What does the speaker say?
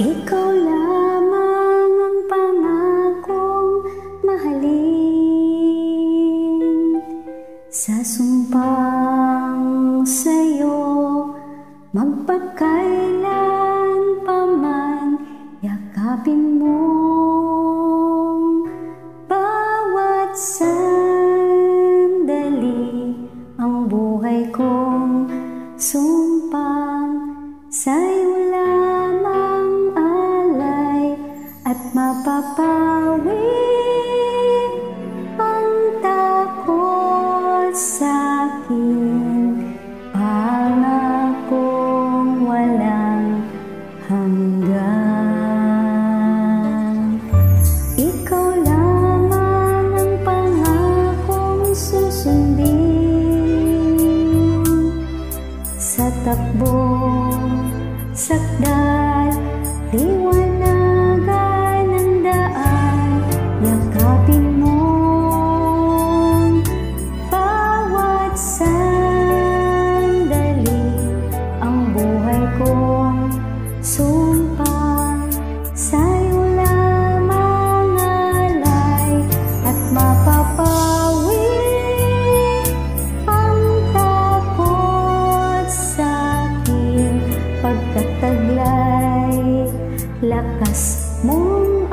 Ikaw lamang ang pangakong mahalin. Sa sumpang sa'yo magpakailan pa man, yakapin mo bawat sandali. Ang buhay kong sumpang sa'yo lamang alay, at mapapawi ang takot sa'kin. Pangakong walang hanggan. Ikaw lamang ang pangakong susundin. Sa takbong sakdal, liwanagan ng daan, yakapin mo bawat sandali. Ang buhay kong sumpang sa'yo lamang alay, at mapapawi ang takot sa'kin. Pagkataglay lakas mong